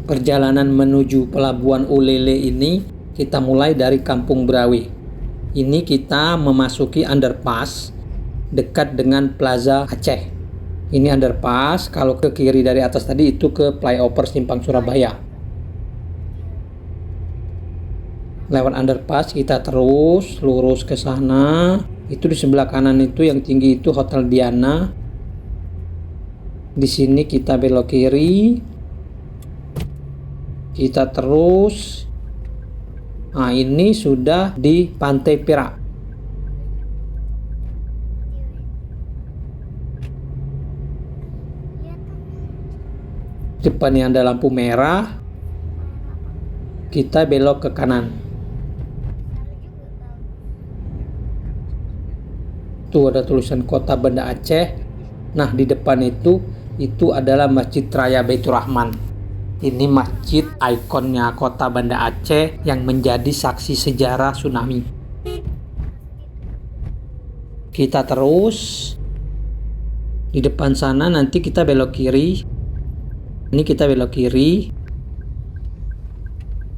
Perjalanan menuju Pelabuhan Ulele ini kita mulai dari Kampung Brawe. Ini kita memasuki underpass dekat dengan Plaza Aceh. Ini underpass, kalau ke kiri dari atas tadi itu ke flyover Simpang Surabaya. Lewat underpass kita terus lurus ke sana. Itu di sebelah kanan itu yang tinggi itu Hotel Diana. Di sini kita belok kiri. Kita terus. Nah, ini sudah di Pantai Perak. Depannya ada lampu merah. Kita belok ke kanan. Tuh ada tulisan Kota Banda Aceh. Nah, di depan itu adalah Masjid Raya Baitur Rahman. Ini masjid ikonnya Kota Banda Aceh yang menjadi saksi sejarah tsunami. Kita terus. Di depan sana nanti kita belok kiri. Ini kita belok kiri.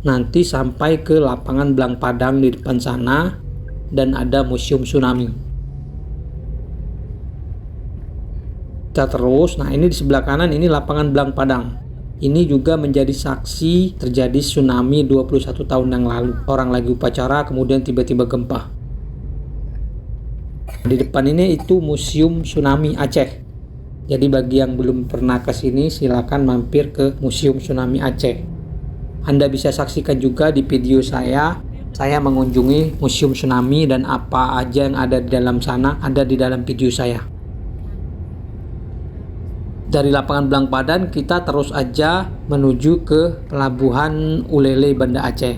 Nanti sampai ke lapangan Blang Padang di depan sana. Dan ada museum tsunami. Kita terus. Nah, ini di sebelah kanan ini lapangan Blang Padang. Ini juga menjadi saksi terjadi tsunami 21 tahun yang lalu. Orang lagi upacara kemudian tiba-tiba gempa. Di depan ini itu Museum Tsunami Aceh. Jadi bagi yang belum pernah ke sini silakan mampir ke Museum Tsunami Aceh. Anda bisa saksikan juga di video saya mengunjungi Museum Tsunami dan apa aja yang ada di dalam sana ada di dalam video saya. Dari lapangan Blang Padang kita terus aja menuju ke Pelabuhan Ulele Banda Aceh.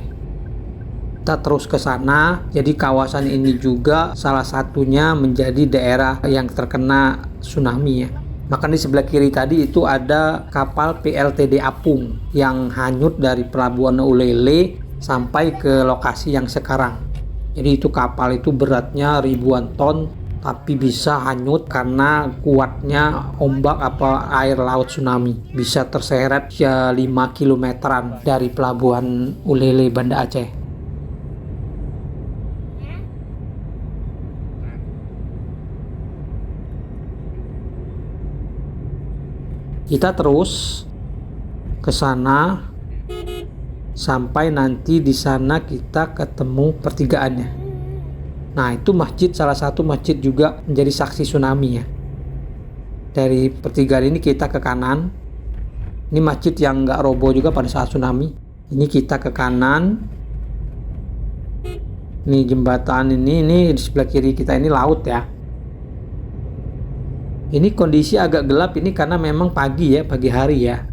Kita terus ke sana. Jadi kawasan ini juga salah satunya menjadi daerah yang terkena tsunami ya. Maka di sebelah kiri tadi itu ada kapal PLTD Apung yang hanyut dari Pelabuhan Ulele sampai ke lokasi yang sekarang. Jadi itu kapal itu beratnya ribuan ton. Tapi bisa hanyut karena kuatnya ombak air laut tsunami. Bisa terseret 5 kilometeran dari Pelabuhan Ulele Banda Aceh. Kita terus ke sana sampai nanti di sana kita ketemu pertigaannya. Nah, itu masjid, salah satu masjid juga menjadi saksi tsunami ya. Dari pertigaan ini kita ke kanan. Ini masjid yang nggak roboh juga pada saat tsunami. Ini kita ke kanan. Ini jembatan ini di sebelah kiri kita ini laut ya. Ini kondisi agak gelap ini karena memang pagi ya, pagi hari ya.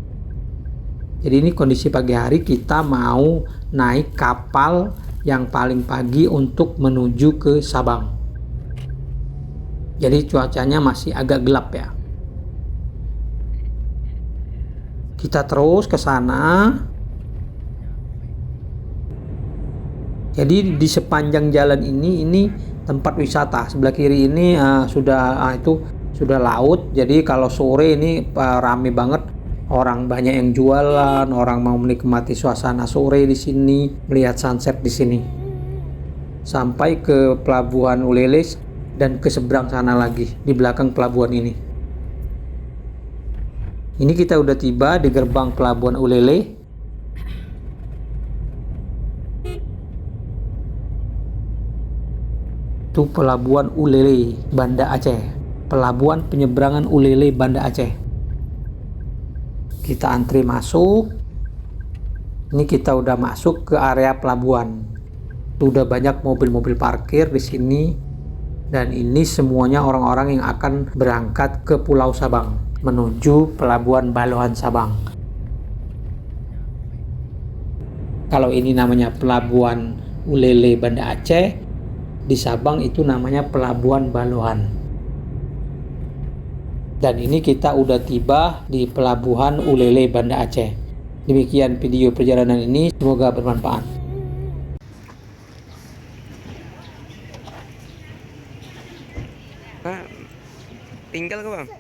Jadi ini kondisi pagi hari kita mau naik kapal yang paling pagi untuk menuju ke Sabang. Jadi cuacanya masih agak gelap ya. Kita terus ke sana. Jadi di sepanjang jalan ini tempat wisata. Sebelah kiri ini sudah laut. Jadi kalau sore ini rame banget. Orang banyak yang jualan, orang mau menikmati suasana sore di sini, melihat sunset di sini. Sampai ke Pelabuhan Ulele dan ke seberang sana lagi, di belakang pelabuhan ini. Ini kita udah tiba di gerbang Pelabuhan Ulele. Itu Pelabuhan Ulele Banda Aceh. Pelabuhan penyeberangan Ulele Banda Aceh. Kita antri masuk. Ini kita udah masuk ke area pelabuhan. Udah banyak mobil-mobil parkir di sini. Dan ini semuanya orang-orang yang akan berangkat ke Pulau Sabang menuju Pelabuhan Balohan Sabang. Kalau ini namanya Pelabuhan Ulele Banda Aceh, di Sabang itu namanya Pelabuhan Balohan. Dan ini kita udah tiba di Pelabuhan Ulele Banda Aceh. Demikian video perjalanan ini, semoga bermanfaat. Tinggal ke bang?